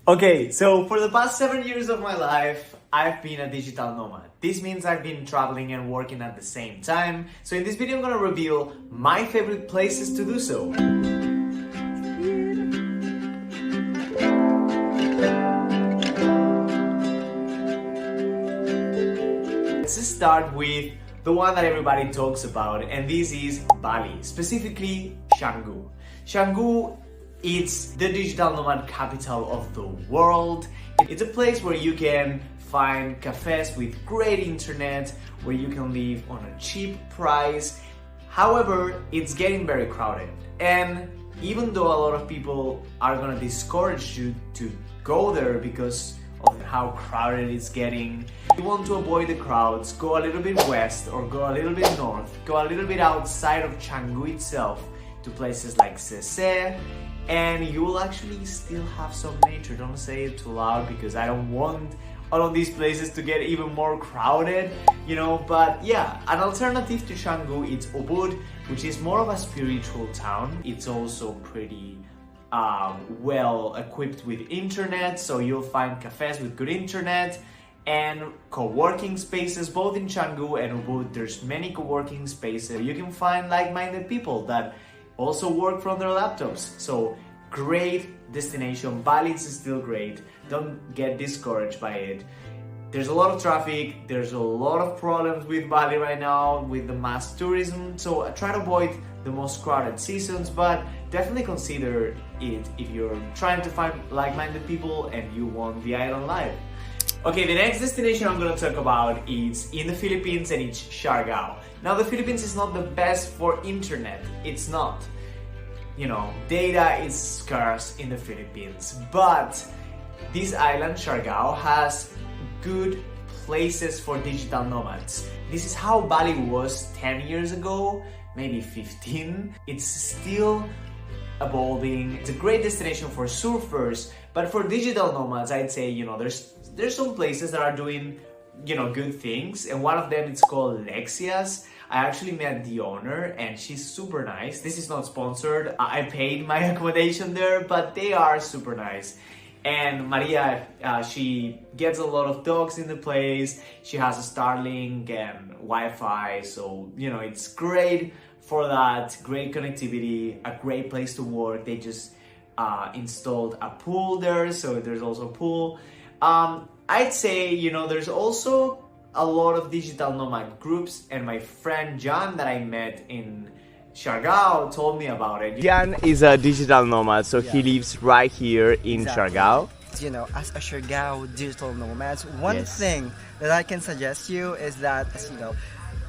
Okay, so for the past 7 years of my life, I've been a digital nomad. This means I've been traveling and working at the same time. So in this video, I'm gonna reveal my favorite places to do so. Let's start with the one that everybody talks about, and this is Bali, specifically Canggu. Canggu, it's the digital nomad capital of the world. It's a place where you can find cafes with great internet, where you can live on a cheap price. However, it's getting very crowded. And even though a lot of people are gonna discourage you to go there because of how crowded it's getting, you want to avoid the crowds, go a little bit west or go a little bit north, go a little bit outside of Canggu itself to places like Sese, and you will actually still have some nature. Don't say it too loud because I don't want all of these places to get even more crowded, you know. But yeah, an alternative to Canggu, it's Ubud, which is more of a spiritual town. It's also pretty well equipped with internet, so you'll find cafes with good internet and co-working spaces both in Canggu and Ubud. There's many co-working spaces. You can find like-minded people that also work from their laptops. So great destination. Bali is still great. Don't get discouraged by it. There's a lot of traffic. There's a lot of problems with Bali right now with the mass tourism. So try to avoid the most crowded seasons, but definitely consider it if you're trying to find like-minded people and you want the island life. Okay, the next destination I'm gonna talk about is in the Philippines, and it's Siargao. Now, the Philippines is not the best for internet. It's not. You know, data is scarce in the Philippines, but this island, Siargao, has good places for digital nomads. This is how Bali was 10 years ago, maybe 15. It's still evolving. It's a great destination for surfers, but for digital nomads, I'd say, you know, there's some places that are doing, you know, good things, and one of them is called Lexias. I actually met the owner and she's super nice. This is not sponsored. I paid my accommodation there, but they are super nice. And Maria, she gets a lot of dogs in the place. She has a Starlink and Wi-Fi, so you know, it's great for that. Great connectivity, a great place to work. They just installed a pool there, so there's also a pool. I'd say, you know, there's also a lot of digital nomad groups, and my friend John that I met in Siargao told me about it. Jan is a digital nomad, so he lives right here in Siargao. You know, as a Siargao digital nomads, one thing that I can suggest you is that, you know,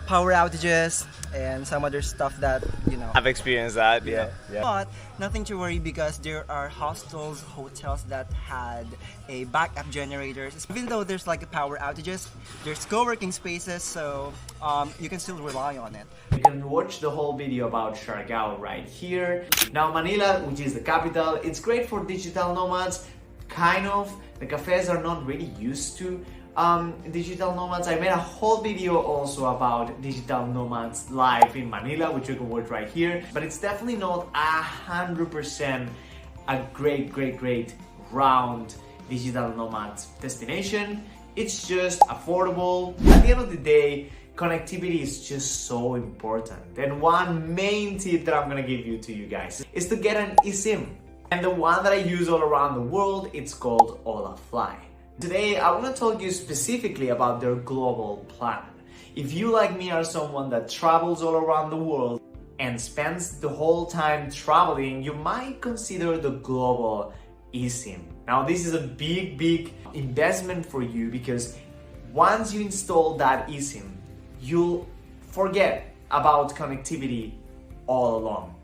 power outages and some other stuff that, you know, I've experienced that, yeah. But nothing to worry because there are hostels, hotels that had a backup generators. Even though there's like a power outages, there's co-working spaces, so you can still rely on it. You can watch the whole video about Siargao right here. Now, Manila, which is the capital, it's great for digital nomads, kind of. The cafes are not really used to digital nomads. I made a whole video also about digital nomads live in Manila, which you can watch right here, but it's definitely not 100% a great round digital nomad destination. It's just affordable. At the end of the day, connectivity is just so important, and one main tip that I'm gonna give you to you guys is to get an eSIM, and the one that I use all around the world, it's called Olafly. Today, I want to talk to you specifically about their global plan. If you, like me, are someone that travels all around the world and spends the whole time traveling, you might consider the global eSIM. Now, this is a big investment for you because once you install that eSIM, you'll forget about connectivity all along.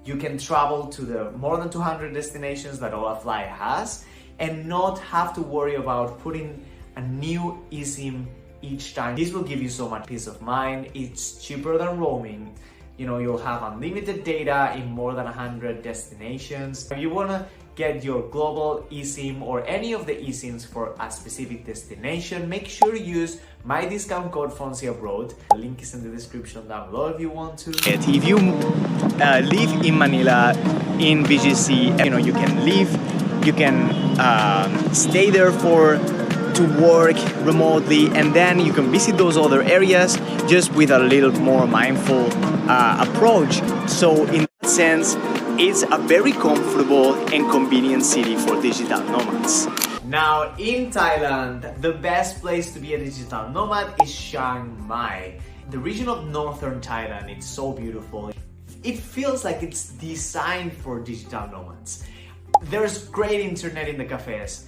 You can travel to the more than 200 destinations that Olafly has and not have to worry about putting a new eSIM each time. This will give you so much peace of mind. It's cheaper than roaming. You know, you'll have unlimited data in more than 100 destinations. If you wanna get your global eSIM or any of the eSIMs for a specific destination, make sure you use my discount code Fonsi Abroad. The link is in the description down below if you want to. If you live in Manila, in BGC, you know, you can live, you can stay there for to work remotely, and then you can visit those other areas just with a little more mindful approach. So in that sense, it's a very comfortable and convenient city for digital nomads. Now in Thailand, the best place to be a digital nomad is Chiang Mai. The region of northern Thailand, it's so beautiful. It feels like it's designed for digital nomads. There's great internet in the cafes.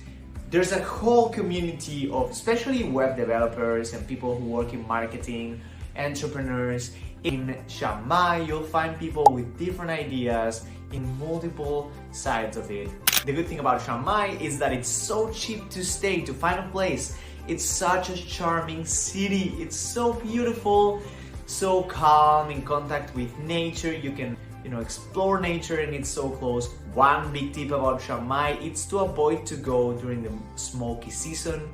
There's a whole community of especially web developers and people who work in marketing, entrepreneurs. In Chiang Mai, you'll find people with different ideas in multiple sides of it. The good thing about Chiang Mai is that it's so cheap to stay, to find a place. It's such a charming city. It's so beautiful, so calm, in contact with nature. You can explore nature, and it's so close. One big tip about Chiang Mai, it's to avoid to go during the smoky season,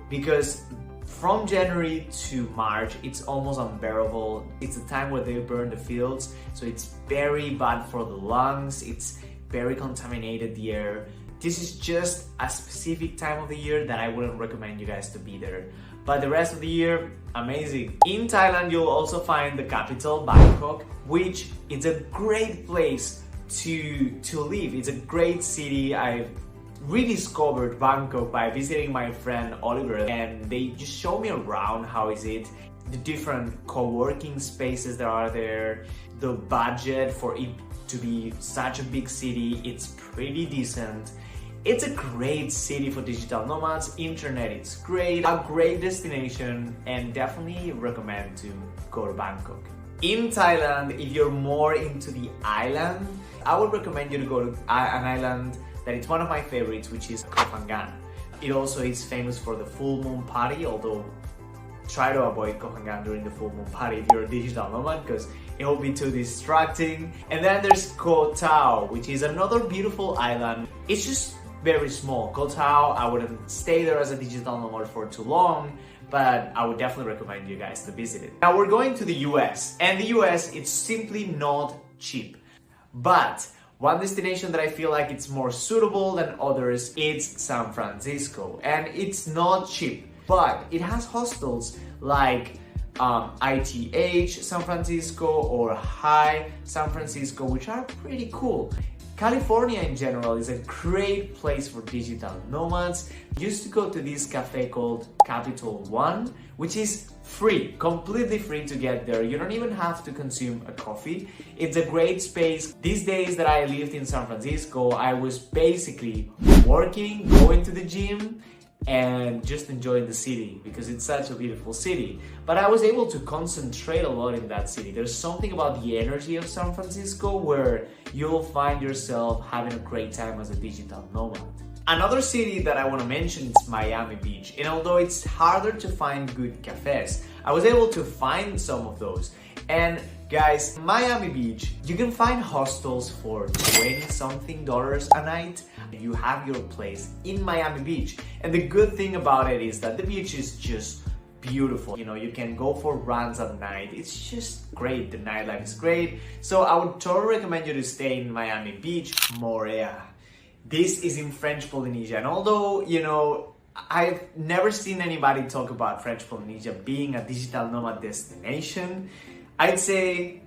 because from January to March, it's almost unbearable. It's the time where they burn the fields, so it's very bad for the lungs. It's very contaminated, the air. This is just a specific time of the year that I wouldn't recommend you guys to be there. But the rest of the year, amazing. In Thailand, you'll also find the capital, Bangkok, which is a great place to live. It's a great city. I rediscovered Bangkok by visiting my friend Oliver, and they just show me around how is it, the different co-working spaces that are there, the budget for it to be such a big city, it's pretty decent. It's a great city for digital nomads. Internet, it's great, a great destination, and definitely recommend to go to Bangkok. In Thailand, if you're more into the island, I would recommend you to go to an island that it's one of my favorites, which is Koh Phangan. It also is famous for the full moon party, although try to avoid Koh Phangan during the full moon party if you're a digital nomad, because it will be too distracting. And then there's Koh Tao, which is another beautiful island. It's just very small. Koh Tao, I wouldn't stay there as a digital nomad for too long, but I would definitely recommend you guys to visit it. Now we're going to the US, and the US, it's simply not cheap. But one destination that I feel like it's more suitable than others is San Francisco, and it's not cheap, but it has hostels like ITH San Francisco or High San Francisco, which are pretty cool. California in general is a great place for digital nomads. I used to go to this cafe called Capital One, which is free, completely free to get there. You don't even have to consume a coffee. It's a great space. These days that I lived in San Francisco, I was basically working, going to the gym, and just enjoying the city because it's such a beautiful city. But I was able to concentrate a lot in that city. There's something about the energy of San Francisco where you'll find yourself having a great time as a digital nomad. Another city that I want to mention is Miami Beach, and although it's harder to find good cafes, I was able to find some of those. And guys, Miami Beach, you can find hostels for $20-something a night. You have your place in Miami Beach, and the good thing about it is that the beach is just beautiful. You can go for runs at night. It's just great. The nightlife is great. So I would totally recommend you to stay in Miami Beach. Moorea. This is in French Polynesia, and although I've never seen anybody talk about French Polynesia being a digital nomad destination, I'd say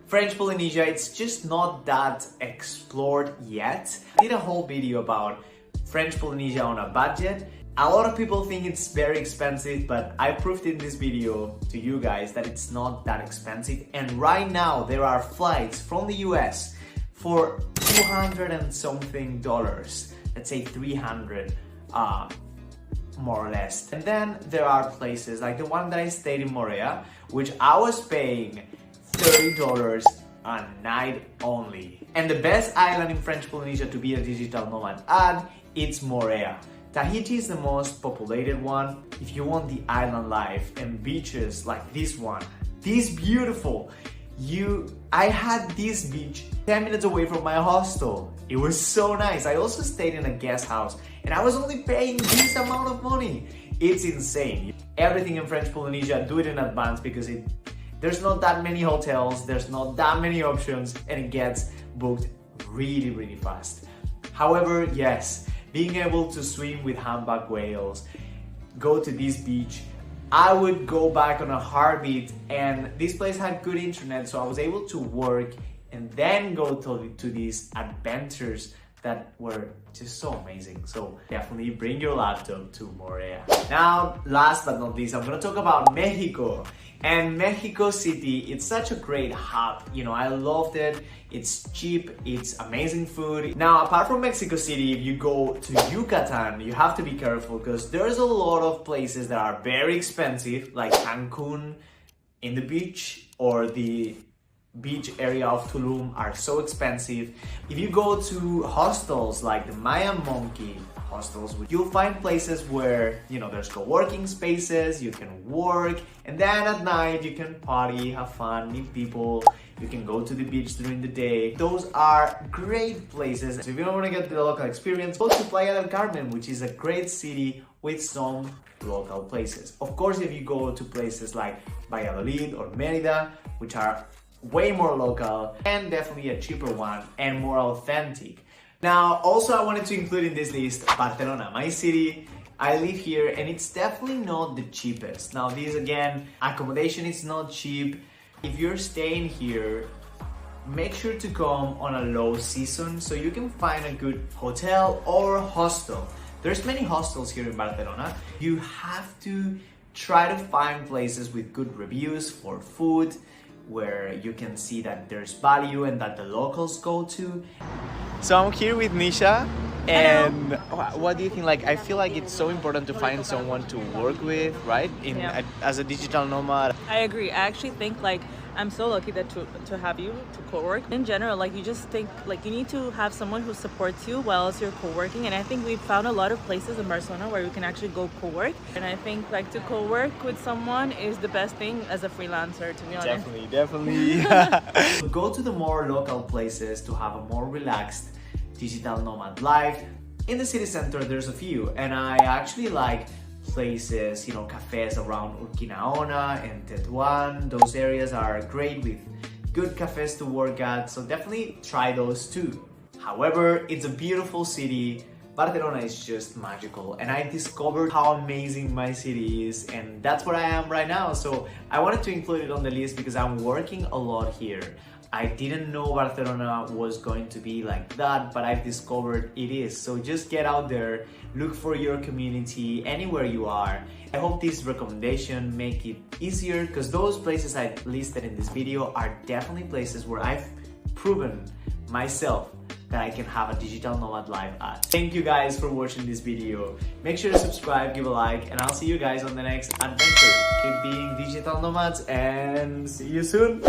French Polynesia, it's just not that explored yet. I did a whole video about French Polynesia on a budget. A lot of people think it's very expensive, but I proved in this video to you guys that it's not that expensive. And right now there are flights from the US for $200 and something. Let's say 300 more or less. And then there are places like the one that I stayed in Moorea, which I was paying $30 a night only. And the best island in French Polynesia to be a digital nomad at, it's Moorea. Tahiti is the most populated one. If you want the island life and beaches like this one, this beautiful, I had this beach 10 minutes away from my hostel. It was so nice. I also stayed in a guest house and I was only paying this amount of money. It's insane. Everything in French Polynesia, do it in advance because there's not that many hotels, there's not that many options, and it gets booked really, really fast. However, yes, being able to swim with humpback whales, go to this beach, I would go back on a heartbeat. And this place had good internet, so I was able to work and then go to these adventures that were just so amazing. So definitely bring your laptop to Morea. Now, last but not least, I'm gonna talk about Mexico. And Mexico City, it's such a great hub. You know, I loved it. It's cheap, it's amazing food. Now, apart from Mexico City, if you go to Yucatan, you have to be careful because there's a lot of places that are very expensive, like Cancun in the beach or the beach area of Tulum are so expensive. If you go to hostels like the Mayan Monkey hostels, you'll find places where, you know, there's co-working spaces, you can work, and then at night you can party, have fun, meet people, you can go to the beach during the day. Those are great places. So if you don't want to get the local experience, go to Playa del Carmen, which is a great city with some local places. Of course, if you go to places like Valladolid or Merida, which are way more local and definitely a cheaper one and more authentic. Now, also I wanted to include in this list Barcelona, my city. I live here and it's definitely not the cheapest. Now this again, accommodation is not cheap. If you're staying here, make sure to come on a low season so you can find a good hotel or hostel. There's many hostels here in Barcelona. You have to try to find places with good reviews for food, where you can see that there's value and that the locals go to. So I'm here with Nisha, and what do you think? Like, I feel like it's so important to find someone to work with, right? As a digital nomad. I agree. I actually think like I'm so lucky that to have you to co-work. In general, like you just think like you need to have someone who supports you while you're co-working, and I think we've found a lot of places in Barcelona where we can actually go co-work. And I think like to co-work with someone is the best thing as a freelancer, to be honest. Definitely. Go to the more local places to have a more relaxed digital nomad life. In the city center, there's a few, and I actually like places, you know, cafes around Urquinaona and Tetuan. Those areas are great with good cafes to work at, so definitely try those too. However, it's a beautiful city. Barcelona is just magical, and I discovered how amazing my city is, and that's where I am right now. So I wanted to include it on the list because I'm working a lot here. I didn't know Barcelona was going to be like that, but I've discovered it is. So just get out there, look for your community anywhere you are. I hope this recommendation make it easier, because those places I listed in this video are definitely places where I've proven myself that I can have a digital nomad life at. Thank you guys for watching this video. Make sure to subscribe, give a like, and I'll see you guys on the next adventure. Keep being digital nomads and see you soon.